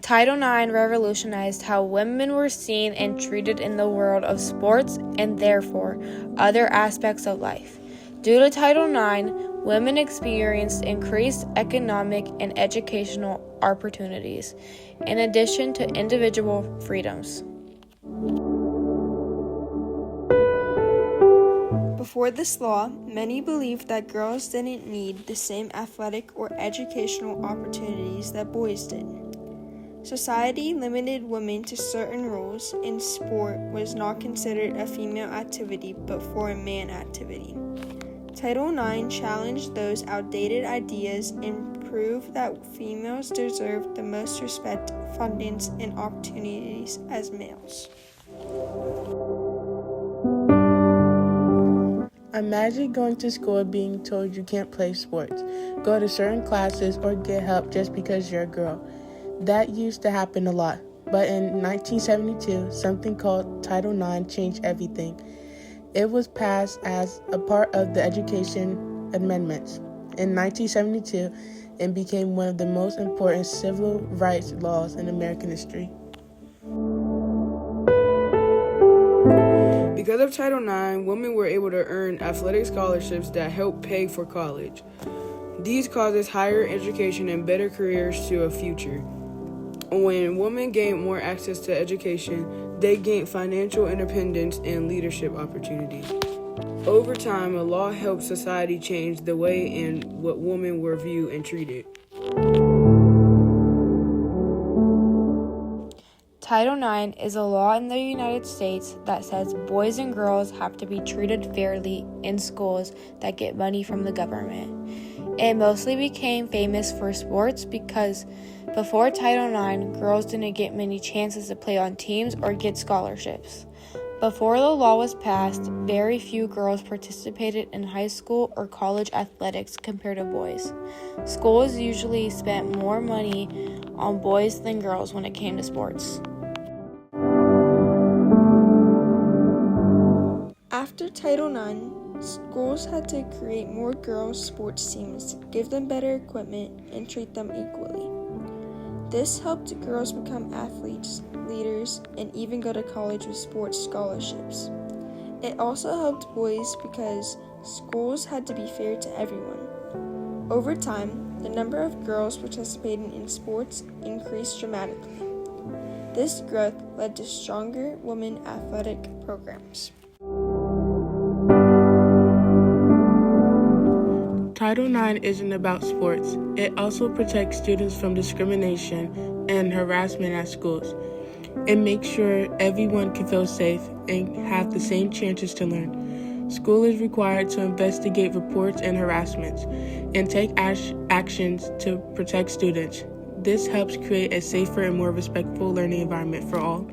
Title IX revolutionized how women were seen and treated in the world of sports and therefore other aspects of life. Due to Title IX, women experienced increased economic and educational opportunities, in addition to individual freedoms. Before this law, many believed that girls didn't need the same athletic or educational opportunities that boys did. Society limited women to certain roles, and sport was not considered a female activity but for a man activity. Title IX challenged those outdated ideas and proved that females deserved the most respect, fundings, and opportunities as males. Imagine going to school being told you can't play sports, go to certain classes, or get help just because you're a girl. That used to happen a lot, but in 1972, something called Title IX changed everything. It was passed as a part of the Education Amendments in 1972 and became one of the most important civil rights laws in American history. Because of Title IX, women were able to earn athletic scholarships that helped pay for college. These causes higher education and better careers to a future. When women gained more access to education, they gained financial independence and leadership opportunities. Over time, a law helped society change the way and what women were viewed and treated. Title IX is a law in the United States that says boys and girls have to be treated fairly in schools that get money from the government. It mostly became famous for sports because before Title IX, girls didn't get many chances to play on teams or get scholarships. Before the law was passed, very few girls participated in high school or college athletics compared to boys. Schools usually spent more money on boys than girls when it came to sports. After Title IX, schools had to create more girls' sports teams, give them better equipment, and treat them equally. This helped girls become athletes, leaders, and even go to college with sports scholarships. It also helped boys because schools had to be fair to everyone. Over time, the number of girls participating in sports increased dramatically. This growth led to stronger women athletic programs. Title IX isn't about sports. It also protects students from discrimination and harassment at schools. It makes sure everyone can feel safe and have the same chances to learn. School is required to investigate reports and harassments and take actions to protect students. This helps create a safer and more respectful learning environment for all.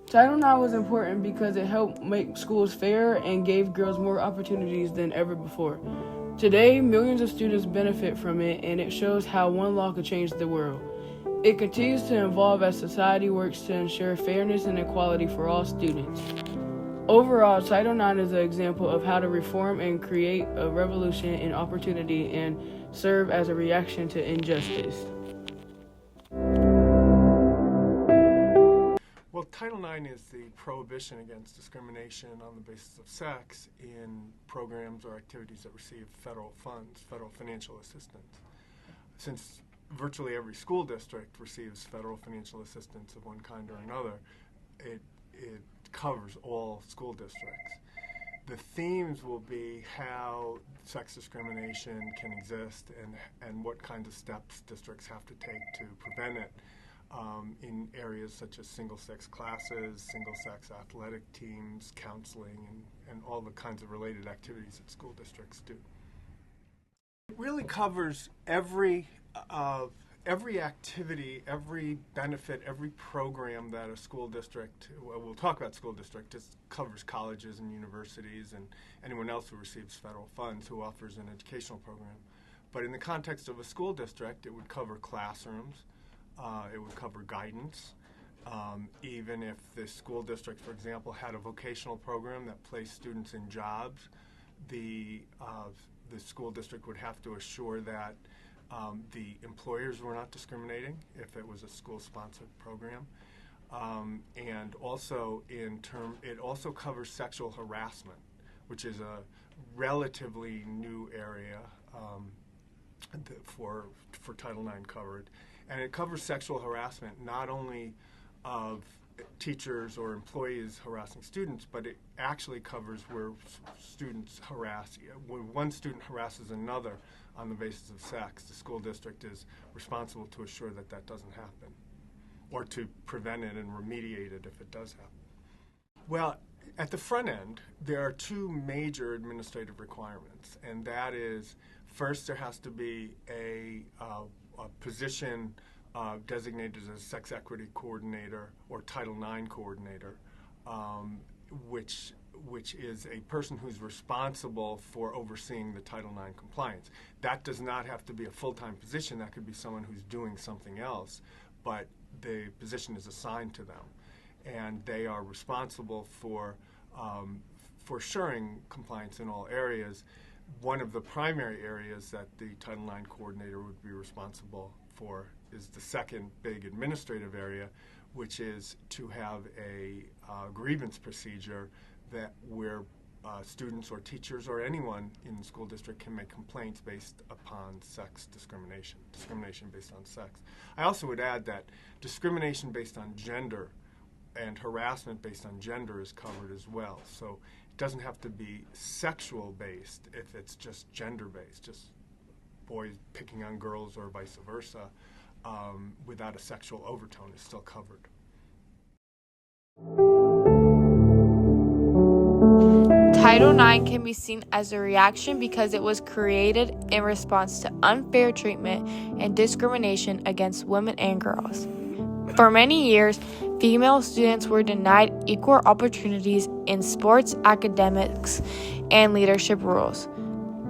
Title IX was important because it helped make schools fair and gave girls more opportunities than ever before. Today, millions of students benefit from it, and it shows how one law could change the world. It continues to evolve as society works to ensure fairness and equality for all students. Overall, Title IX is an example of how to reform and create a revolution in opportunity and serve as a reaction to injustice. Well, Title IX is the prohibition against discrimination on the basis of sex in programs or activities that receive federal funds, federal financial assistance. Since virtually every school district receives federal financial assistance of one kind or another, it covers all school districts. The themes will be how sex discrimination can exist and what kinds of steps districts have to take to prevent it. In areas such as single-sex classes, single-sex athletic teams, counseling, and all the kinds of related activities that school districts do. It really covers every activity, every benefit, every program that a school district, we'll talk about school district, just covers colleges and universities and anyone else who receives federal funds who offers an educational program. But in the context of a school district, it would cover classrooms, it would cover guidance. Even if the school district, for example, had a vocational program that placed students in jobs, the school district would have to assure that The employers were not discriminating if it was a school-sponsored program. And also it also covers sexual harassment, which is a relatively new area for Title IX covered. And it covers sexual harassment not only of teachers or employees harassing students, but it actually covers where students harass. When one student harasses another on the basis of sex, the school district is responsible to assure that that doesn't happen, or to prevent it and remediate it if it does happen. Well, at the front end, there are two major administrative requirements, and that is, first, there has to be a position designated as a sex equity coordinator or Title IX coordinator, which is a person who's responsible for overseeing the Title IX compliance. That does not have to be a full-time position. That could be someone who's doing something else, but the position is assigned to them, and they are responsible for assuring compliance in all areas. One of the primary areas that the Title IX coordinator would be responsible for is the second big administrative area, which is to have a grievance procedure where students or teachers or anyone in the school district can make complaints based upon sex discrimination based on sex. I also would add that discrimination based on gender and harassment based on gender is covered as well. So it doesn't have to be sexual based if it's just gender based, just boys picking on girls or vice versa, without a sexual overtone is still covered. Title IX can be seen as a reaction because it was created in response to unfair treatment and discrimination against women and girls. For many years, female students were denied equal opportunities in sports, academics, and leadership roles.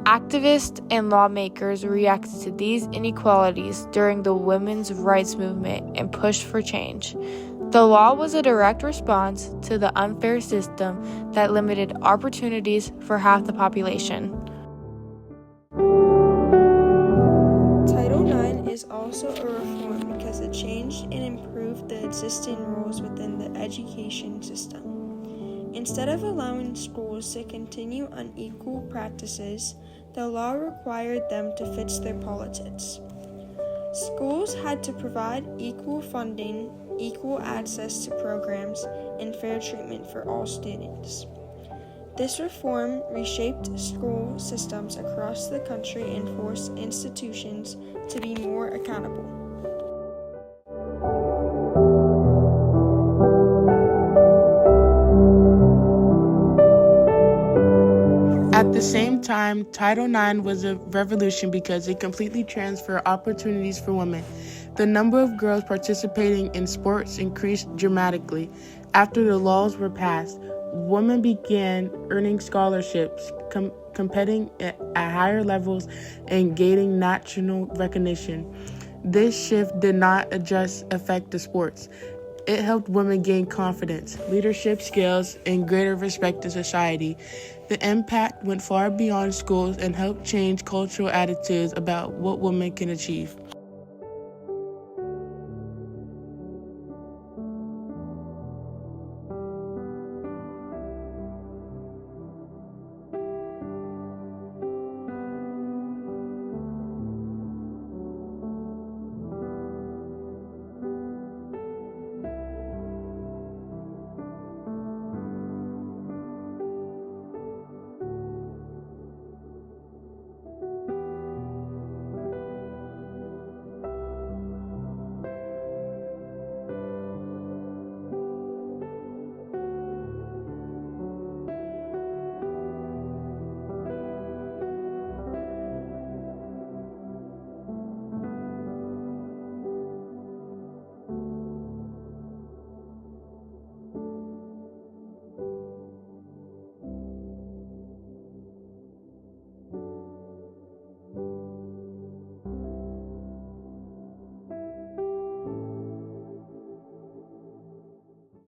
Activists and lawmakers reacted to these inequalities during the women's rights movement and pushed for change. The law was a direct response to the unfair system that limited opportunities for half the population. Title IX is also a reform because it changed and improved the existing rules within the education system. Instead of allowing schools to continue unequal practices, the law required them to fix their politics. Schools had to provide equal funding, equal access to programs, and fair treatment for all students. This reform reshaped school systems across the country and forced institutions to be more accountable. At the same time, Title IX was a revolution because it completely transferred opportunities for women. The number of girls participating in sports increased dramatically. After the laws were passed, women began earning scholarships, competing at higher levels, and gaining national recognition. This shift did not just affect the sports. It helped women gain confidence, leadership skills, and greater respect in society. The impact went far beyond schools and helped change cultural attitudes about what women can achieve.